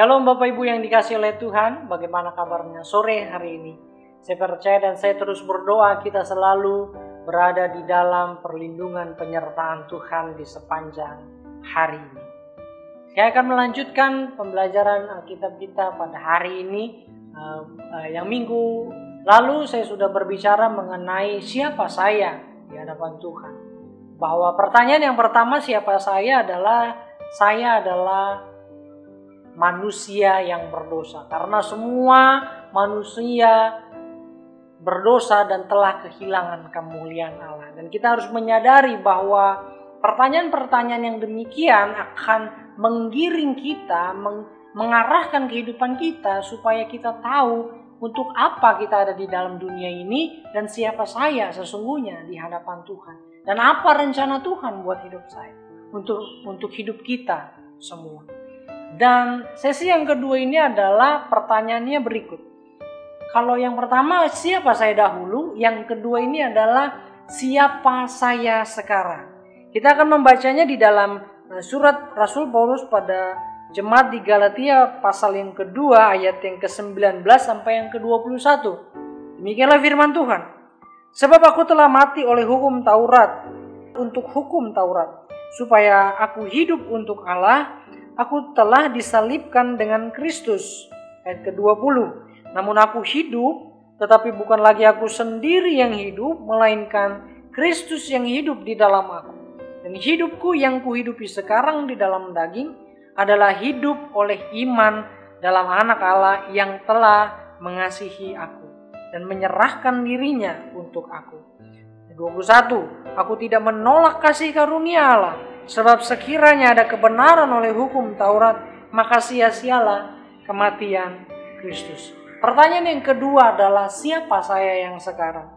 Shalom Bapak Ibu yang dikasihi oleh Tuhan, bagaimana kabarnya sore hari ini? Saya percaya dan saya terus berdoa kita selalu berada di dalam perlindungan penyertaan Tuhan di sepanjang hari ini. Saya akan melanjutkan pembelajaran Alkitab kita pada hari ini. Yang minggu lalu saya sudah berbicara mengenai siapa saya di hadapan Tuhan. Bahwa pertanyaan yang pertama siapa saya adalah manusia yang berdosa. Karena semua manusia berdosa dan telah kehilangan kemuliaan Allah. Dan kita harus menyadari bahwa pertanyaan-pertanyaan yang demikian akan menggiring kita, mengarahkan kehidupan kita supaya kita tahu untuk apa kita ada di dalam dunia ini dan siapa saya sesungguhnya di hadapan Tuhan. Dan apa rencana Tuhan buat hidup saya, untuk hidup kita semua. Dan sesi yang kedua ini adalah pertanyaannya berikut. Kalau yang pertama siapa saya dahulu, yang kedua ini adalah siapa saya sekarang. Kita akan membacanya di dalam surat Rasul Paulus pada jemaat di Galatia pasal yang kedua ayat yang ke-19 sampai yang ke-21. Demikianlah firman Tuhan. Sebab aku telah mati oleh hukum Taurat untuk hukum Taurat, supaya aku hidup untuk Allah. Aku telah disalibkan dengan Kristus. Ayat ke-20. Namun aku hidup, tetapi bukan lagi aku sendiri yang hidup, melainkan Kristus yang hidup di dalam aku. Dan hidupku yang kuhidupi sekarang di dalam daging adalah hidup oleh iman dalam Anak Allah yang telah mengasihi aku dan menyerahkan dirinya untuk aku. 21. Aku tidak menolak kasih karunia Allah, sebab sekiranya ada kebenaran oleh hukum Taurat, maka sia-sialah kematian Kristus. Pertanyaan yang kedua adalah siapa saya yang sekarang?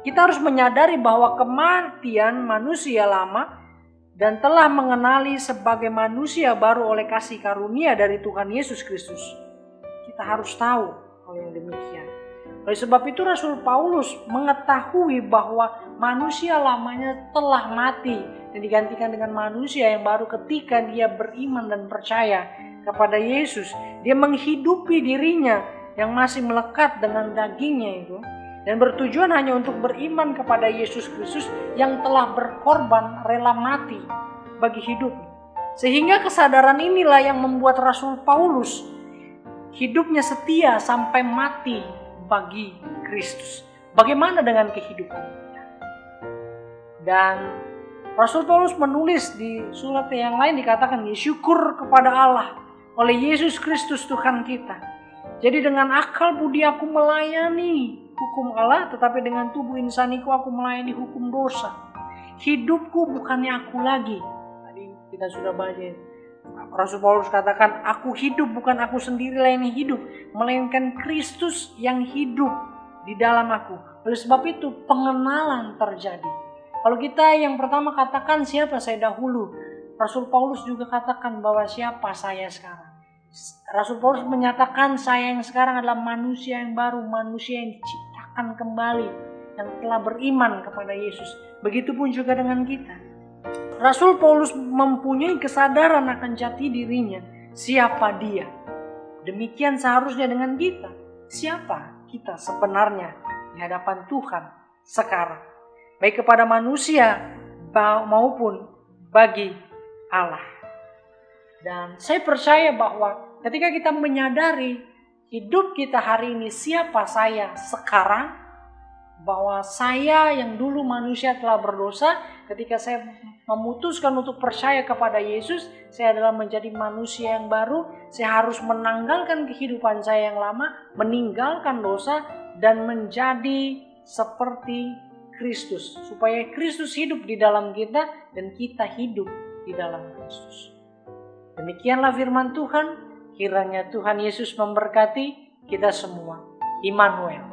Kita harus menyadari bahwa kematian manusia lama dan telah mengenali sebagai manusia baru oleh kasih karunia dari Tuhan Yesus Kristus. Kita harus tahu hal yang demikian. Oleh sebab itu Rasul Paulus mengetahui bahwa manusia lamanya telah mati dan digantikan dengan manusia yang baru ketika dia beriman dan percaya kepada Yesus. Dia menghidupi dirinya yang masih melekat dengan dagingnya itu dan bertujuan hanya untuk beriman kepada Yesus Kristus yang telah berkorban rela mati bagi hidupnya. Sehingga kesadaran inilah yang membuat Rasul Paulus hidupnya setia sampai mati bagi Kristus. Bagaimana dengan kehidupannya? Dan Rasul Paulus menulis di surat yang lain dikatakan, syukur kepada Allah oleh Yesus Kristus Tuhan kita. Jadi dengan akal budi aku melayani hukum Allah, tetapi dengan tubuh insaniku aku melayani hukum dosa. Hidupku bukannya aku lagi. Tadi kita sudah baca. Rasul Paulus katakan, aku hidup bukan aku sendirilah yang hidup, melainkan Kristus yang hidup di dalam aku. Oleh sebab itu pengenalan terjadi. Kalau kita yang pertama katakan siapa saya dahulu, Rasul Paulus juga katakan bahwa siapa saya sekarang. Rasul Paulus menyatakan saya yang sekarang adalah manusia yang baru, manusia yang diciptakan kembali, yang telah beriman kepada Yesus. Begitupun juga dengan kita. Rasul Paulus mempunyai kesadaran akan jati dirinya, siapa dia. Demikian seharusnya dengan kita. Siapa kita sebenarnya di hadapan Tuhan sekarang. Baik kepada manusia maupun bagi Allah. Dan saya percaya bahwa ketika kita menyadari hidup kita hari ini siapa saya sekarang, bahwa saya yang dulu manusia telah berdosa, ketika saya memutuskan untuk percaya kepada Yesus, saya adalah menjadi manusia yang baru. Saya harus menanggalkan kehidupan saya yang lama, meninggalkan dosa dan menjadi seperti Kristus, supaya Kristus hidup di dalam kita dan kita hidup di dalam Kristus. Demikianlah firman Tuhan. Kiranya Tuhan Yesus memberkati kita semua. Immanuel.